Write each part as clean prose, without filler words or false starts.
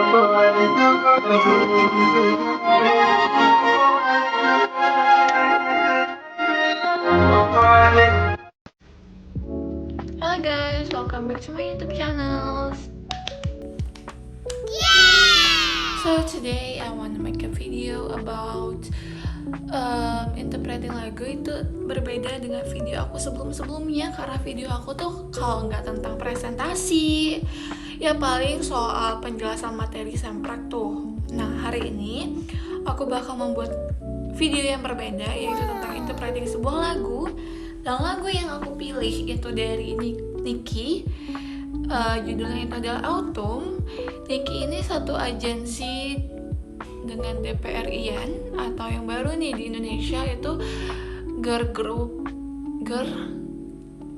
Halo guys, welcome back to my YouTube channel. So today I want to make a video about interpreting lagu. Itu berbeda dengan video aku sebelum-sebelumnya, karena video aku tuh kalau nggak tentang presentasi ya paling soal penjelasan materi samprak tuh. Nah hari ini aku bakal membuat video yang berbeda, yaitu tentang interpreting sebuah lagu. Dan lagu yang aku pilih itu dari Niki. Judulnya itu adalah Autumn. Niki ini satu agensi dengan DPR-ian atau yang baru nih di Indonesia, itu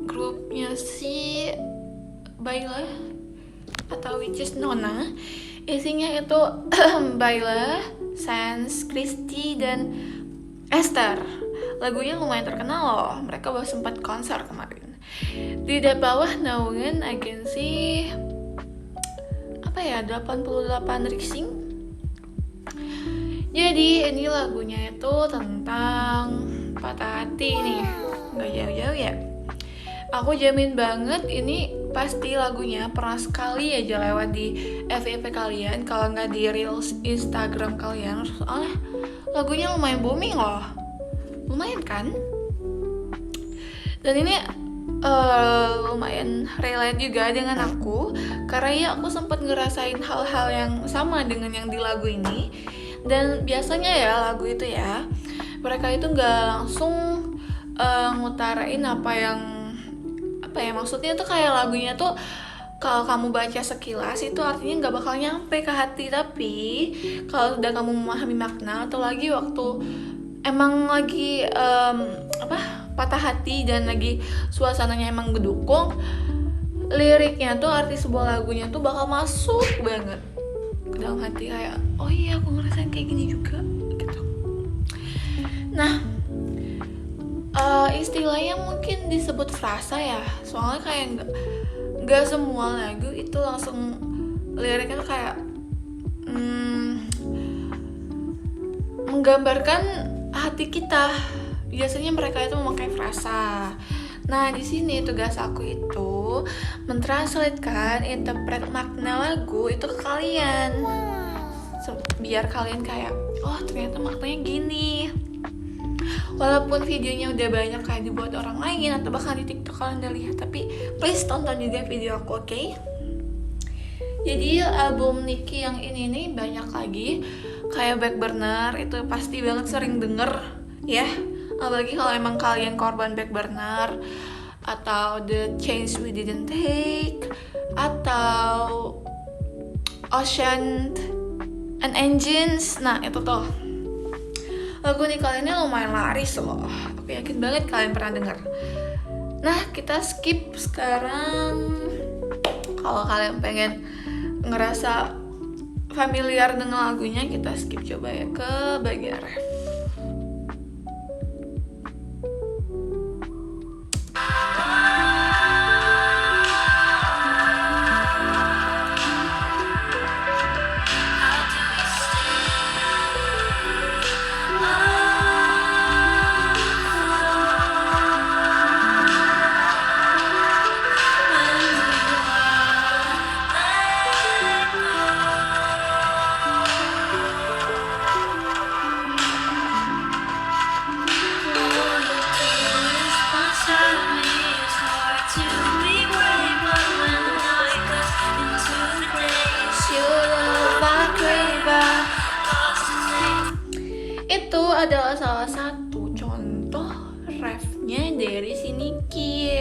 grupnya si Baila atau which is Nona. Isinya itu Baila, Sans, Christy, dan Esther. Lagunya lumayan terkenal loh, mereka baru sempat konser kemarin di bawah naungan agensi 88 Rixing. Jadi ini lagunya itu tentang patah hati nih, nggak jauh-jauh ya. Aku jamin banget ini pasti lagunya pernah sekali aja lewat di FYP kalian, kalau nggak di reels Instagram kalian. Soalnya lagunya lumayan booming loh, lumayan kan? Dan ini lumayan relate juga dengan aku, karena ya aku sempat ngerasain hal-hal yang sama dengan yang di lagu ini. Dan biasanya ya lagu itu ya, mereka itu nggak langsung ngutarain apa ya, maksudnya tuh kayak lagunya tuh kalau kamu baca sekilas itu artinya nggak bakal nyampe ke hati. Tapi kalau udah kamu memahami makna, atau lagi waktu emang lagi patah hati dan lagi suasananya emang ngedukung, liriknya tuh, arti sebuah lagunya tuh bakal masuk banget ke dalam hati, kayak oh iya aku ngerasain kayak gini juga gitu. Nah istilahnya mungkin disebut frasa ya, soalnya kayak nggak semua lagu itu langsung liriknya tuh kayak menggambarkan hati kita. Biasanya mereka itu memakai frasa. Nah di sini tugas aku itu mentranslatekan, interpret makna lagu itu ke kalian, biar kalian kayak oh ternyata maknanya gini. Walaupun videonya udah banyak kayak dibuat orang lain atau bahkan di TikTok kalian udah lihat, tapi please tonton juga video aku, oke? Jadi album Niki yang ini nih banyak lagi, kayak Back Burner itu pasti banget sering denger ya. Apalagi kalau emang kalian korban back burner, atau The Change We Didn't Take, atau Ocean and Engines. Nah itu tuh lagu nih kalian ini lumayan laris loh, aku yakin banget kalian pernah dengar. Nah kita skip sekarang. Kalau kalian pengen ngerasa familiar dengan lagunya, kita skip coba ya ke bagian ref. Itu adalah salah satu contoh refnya dari si Niki.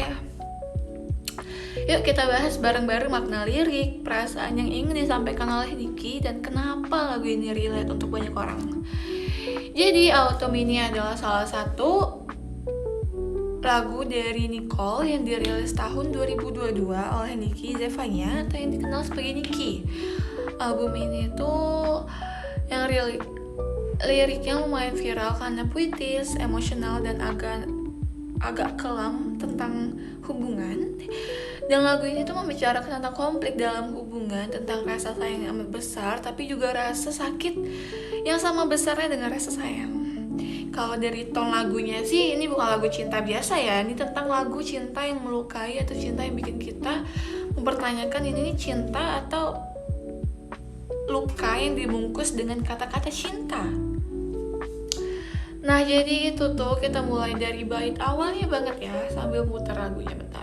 Yuk kita bahas bareng-bareng makna lirik, perasaan yang ingin disampaikan oleh Niki, dan kenapa lagu ini relate untuk banyak orang. Jadi Autumn ini adalah salah satu lagu dari Nicole yang dirilis tahun 2022 oleh Niki Zevanya, atau yang dikenal sebagai Niki. Album ini tuh yang liriknya lumayan viral karena puitis, emosional, dan agak kelam tentang hubungan. Dan lagu ini tuh membicarakan tentang konflik dalam hubungan, tentang rasa sayang yang amat besar, tapi juga rasa sakit yang sama besarnya dengan rasa sayang. Kalau dari tone lagunya sih, ini bukan lagu cinta biasa ya. Ini tentang lagu cinta yang melukai atau cinta yang bikin kita mempertanyakan ini cinta atau luka yang dibungkus dengan kata-kata cinta. Nah, jadi itu tuh kita mulai dari bait awalnya banget ya, sambil muter lagunya bentar.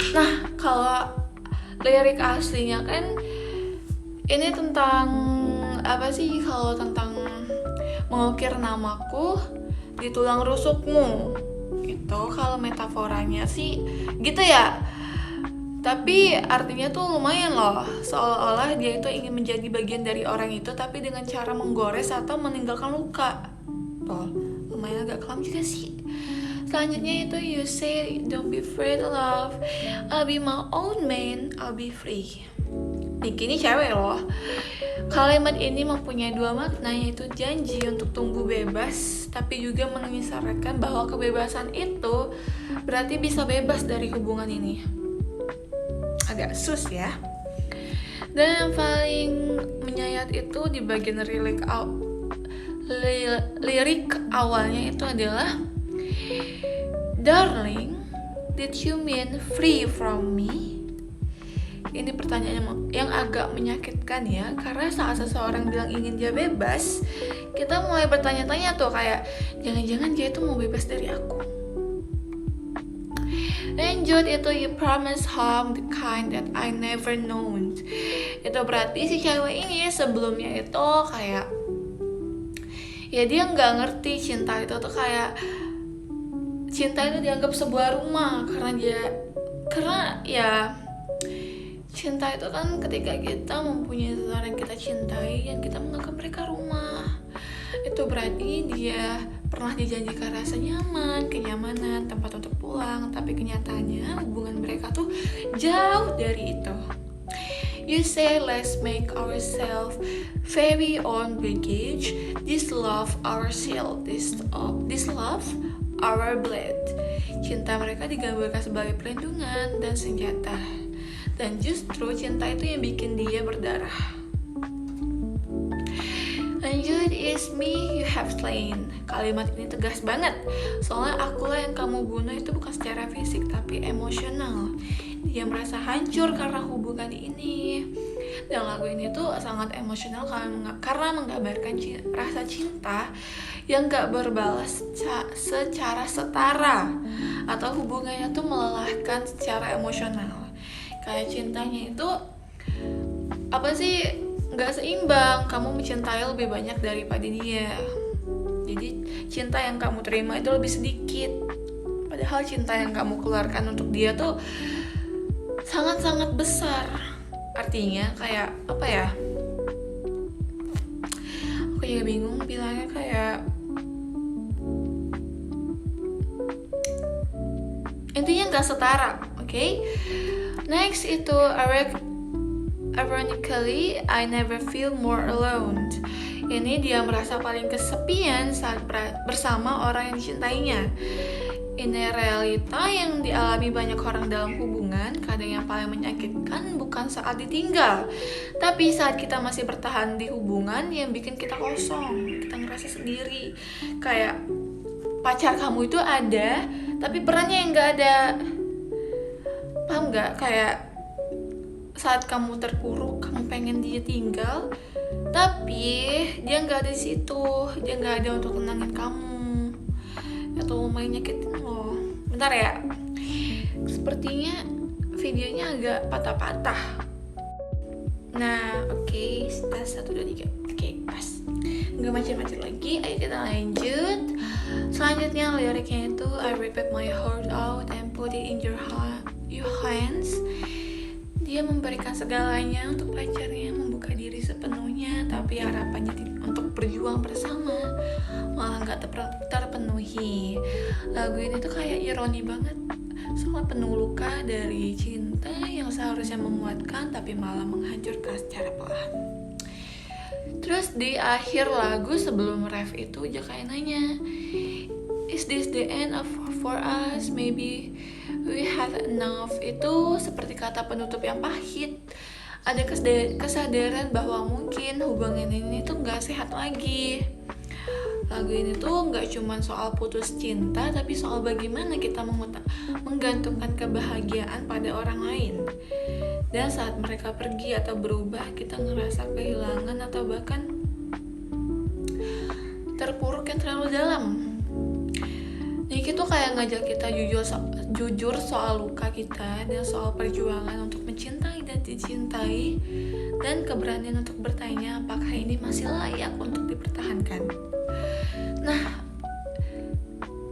Nah, kalau lirik aslinya kan ini tentang apa sih? Kalau tentang mengukir namaku di tulang rusukmu gitu. Kalau metaforanya sih gitu ya. Tapi artinya tuh lumayan loh. Seolah-olah dia itu ingin menjadi bagian dari orang itu, tapi dengan cara menggores atau meninggalkan luka. Tuh, lumayan agak kelam juga sih. Selanjutnya itu you say don't be afraid of love, I'll be my own man, I'll be free. Niki ini cewek loh. Kalimat ini mempunyai dua makna, yaitu janji untuk tumbuh bebas, tapi juga mengisyaratkan bahwa kebebasan itu berarti bisa bebas dari hubungan ini. Agak sus ya. Dan yang paling menyayat itu di bagian lirik awalnya itu adalah Darling, did you mean free from me? Ini pertanyaan yang agak menyakitkan ya, karena saat seseorang bilang ingin dia bebas, kita mulai bertanya-tanya tuh kayak, jangan-jangan dia itu mau bebas dari aku. Lanjut itu you promise home the kind that I never known. Itu berarti si cewek ini sebelumnya itu kayak, ya dia nggak ngerti cinta itu tuh kayak, cinta itu dianggap sebuah rumah karena ya cinta itu kan ketika kita mempunyai seseorang yang kita cintai dan kita menganggap mereka rumah. Itu berarti dia pernah dijanjikan rasa nyaman, kenyamanan, tempat untuk pulang, tapi kenyataannya hubungan mereka tuh jauh dari itu. You say let's make ourselves very own baggage, this love our shield, this love our blade. Cinta mereka digambarkan sebagai perlindungan dan senjata. Dan justru cinta itu yang bikin dia berdarah. Lanjut, is me you have slain. Kalimat ini tegas banget. Soalnya akulah yang kamu bunuh itu bukan secara fisik tapi emosional. Dia merasa hancur karena hubungan ini. Dan lagu ini tuh sangat emosional karena menggambarkan rasa cinta yang gak berbalas secara setara, atau hubungannya tuh melelahkan secara emosional. Kayak cintanya itu apa sih, gak seimbang. Kamu mencintai lebih banyak daripada dia, jadi cinta yang kamu terima itu lebih sedikit, padahal cinta yang kamu keluarkan untuk dia tuh sangat-sangat besar. Artinya kayak apa ya, aku juga bingung bilangnya, kayak intinya gak setara. Okay? Next itu ironically I never feel more alone. Ini dia merasa paling kesepian saat bersama orang yang dicintainya. Ini realita yang dialami banyak orang dalam hubungan. Kadang yang paling menyakitkan bukan saat ditinggal, tapi saat kita masih bertahan di hubungan yang bikin kita kosong. Kita ngerasa sendiri, kayak pacar kamu itu ada tapi perannya yang gak ada. Paham gak? Kayak saat kamu terpuruk, kamu pengen dia tinggal, tapi dia gak ada di situ, dia gak ada untuk tenangin kamu. Itu lumayan nyakitin loh. Bentar ya, sepertinya videonya agak patah-patah. Nah, oke, tes 1, 2, 3. Oke, pas. Gak macet-macet lagi, ayo kita lanjut. Selanjutnya liriknya itu I repeat my heart out and put it in your hands. Dia memberikan segalanya untuk pacarnya, membuka diri sepenuhnya, tapi harapannya untuk berjuang bersama malah gak terpenuhi. Lagu ini tuh kayak ironi banget, soal penuh luka dari cinta cinta yang seharusnya memuatkan tapi malah menghancurkan secara perlahan. Terus di akhir lagu sebelum ref itu dia kayak nanya, is this the end of for us? Maybe we had enough. Itu seperti kata penutup yang pahit. Ada kesadaran bahwa mungkin hubungan ini tuh gak sehat lagi. Lagu ini tuh gak cuma soal putus cinta, tapi soal bagaimana kita menggantungkan kebahagiaan pada orang lain. Dan saat mereka pergi atau berubah, kita ngerasa kehilangan atau bahkan terpuruk yang terlalu dalam. Niki tuh kayak ngajak kita jujur soal luka kita dan soal perjuangan untuk mencintai dan dicintai, dan keberanian untuk bertanya apakah ini masih layak untuk dipertahankan. Nah,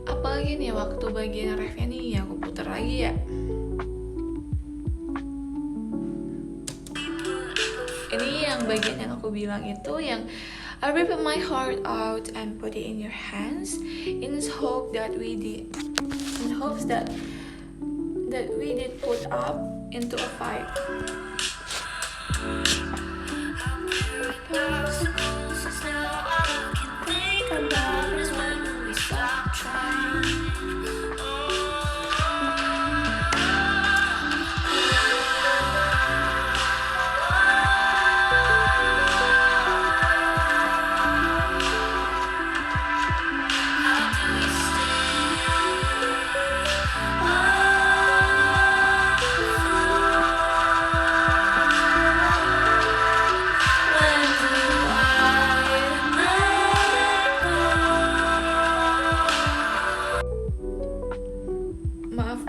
apalagi nih waktu bagian refnya nih, aku putar lagi ya. Ini yang bagian yang aku bilang itu yang I rip my heart out and put it in your hands in hopes that we did put up into a fight.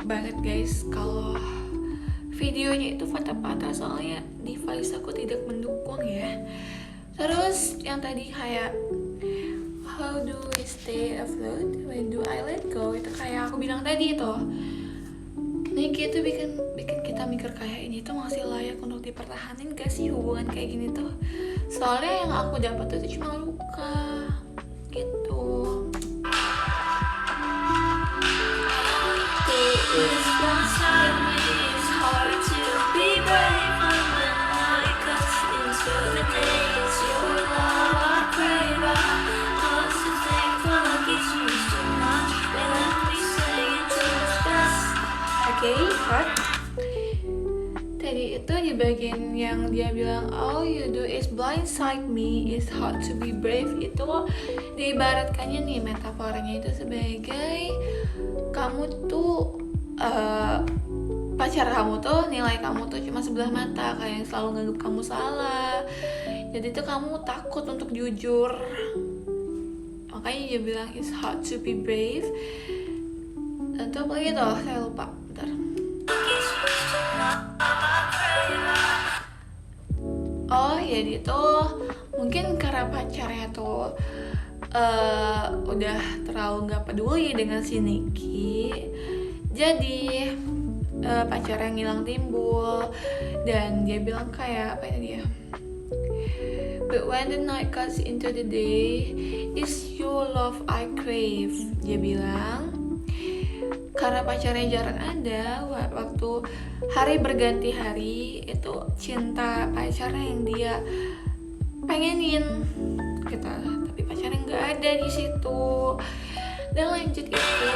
Banget guys kalau videonya itu patah-patah soalnya device aku tidak mendukung ya. Terus yang tadi kayak how do we stay afloat when do I let go, itu kayak aku bilang tadi itu Niki itu bikin kita mikir kayak ini tuh masih layak untuk dipertahanin gak sih hubungan kayak gini tuh. Soalnya yang aku dapat itu cuma luka gitu. It's hard to be brave when the night cuts into the days. Your love I crave, I lost to think for like it's used too much. They let me say it to its best. Okay, cut. Tadi itu di bagian yang dia bilang all you do is blindside me, it's hard to be brave, itu diibaratkannya nih metaforanya itu sebagai kamu tuh pacar kamu tuh nilai kamu tuh cuma sebelah mata, kayak yang selalu nganggap kamu salah. Jadi tuh kamu takut untuk jujur, makanya dia bilang it's hard to be brave. Dan tuh apa gitu, saya lupa, bentar. Oh ya, dia tuh mungkin karena pacarnya tuh udah terlalu nggak peduli dengan si Niki, jadi pacarnya ngilang timbul. Dan dia bilang kayak apa ini dia, but when the night cuts into the day, it's your love I crave. Dia bilang karena pacarnya jarang ada, waktu hari berganti hari itu cinta pacarnya yang dia pengenin gitu, tapi pacarnya nggak ada di situ. Dan lanjut gitu,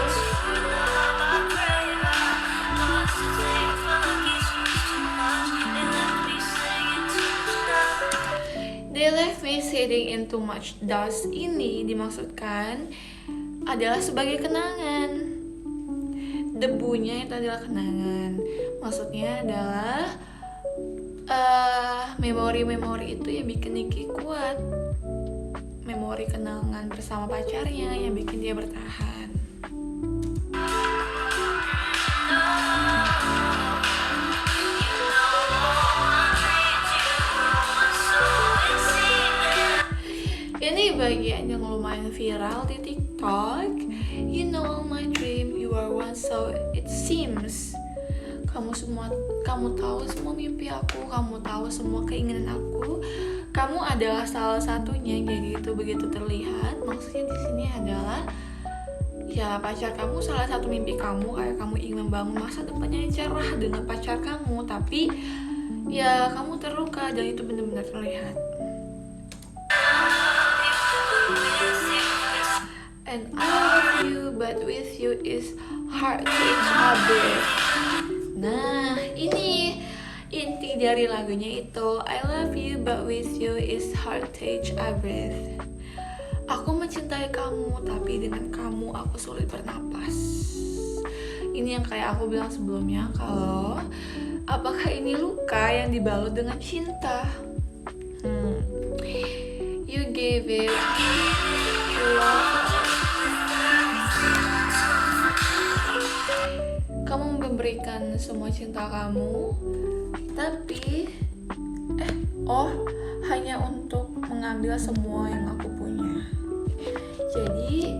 they left me sitting in too much dust. Ini dimaksudkan adalah sebagai kenangan. Debunya itu adalah kenangan. Maksudnya adalah memori-memori itu yang bikin Niki kuat. Memori kenangan bersama pacarnya yang bikin dia bertahan. Ini bagian yang lumayan viral di TikTok. You know my dream, you are one, so it seems. Kamu tahu semua mimpi aku, kamu tahu semua keinginan aku. Kamu adalah salah satunya. Jadi itu begitu terlihat. Maksudnya di sini adalah Ya, pacar kamu salah satu mimpi kamu, kayak kamu ingin membangun masa depannya yang cerah dengan pacar kamu, tapi ya kamu terluka dan itu benar-benar terlihat. And I love you, but with you is hard to inhabit. Nah, ini inti dari lagunya itu. I love you, but with you is hard to inhabit. Aku mencintai kamu, tapi dengan kamu aku sulit bernapas. Ini yang kayak aku bilang sebelumnya, kalau apakah ini luka yang dibalut dengan cinta? You gave it love. Kamu memberikan semua cinta kamu, tapi hanya untuk mengambil semua yang aku punya. Jadi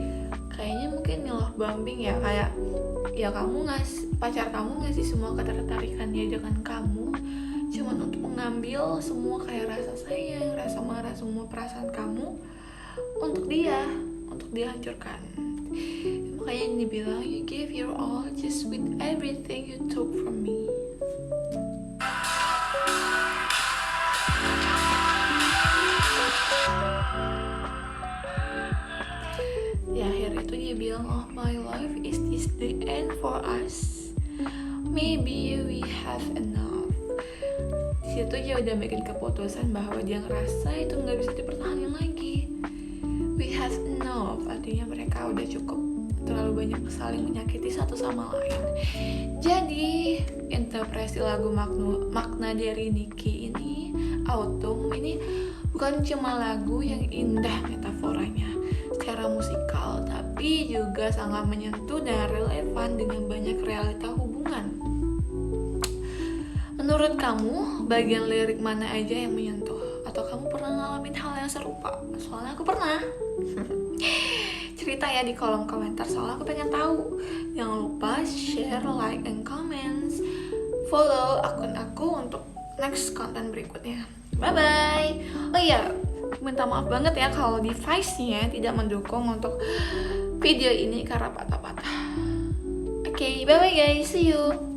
kayaknya mungkin love bombing ya, kayak ya kamu pacar kamu ngasih semua ketertarikannya dengan kamu cuman untuk mengambil semua kayak rasa sayang, rasa marah, semua perasaan kamu untuk dia hancurkan. Makanya yang dibilang you gave your all just with everything you took from me. Di akhir itu dia bilang, oh my life, is this the end for us? Maybe we have enough. Di situ dia udah bikin keputusan bahwa dia ngerasa itu nggak bisa dipertahankan lagi. We have enough, artinya mereka udah cukup, terlalu banyak saling menyakiti satu sama lain. Jadi interpretasi lagu makna dari Nicky ini, Autumn ini bukan cuma lagu yang indah metaforanya secara musikal, tapi juga sangat menyentuh dan relevan dengan banyak realita hubungan. Menurut kamu, bagian lirik mana aja yang menyentuh? Atau kamu pernah ngalamin hal yang serupa? Soalnya aku pernah. Cerita ya di kolom komentar, soalnya aku pengen tahu. Jangan lupa share, like, and comments. Follow akun aku untuk next konten berikutnya. Bye-bye. Oh iya, minta maaf banget ya kalau device-nya tidak mendukung untuk video ini karena patah-patah. Oke, bye-bye guys. See you.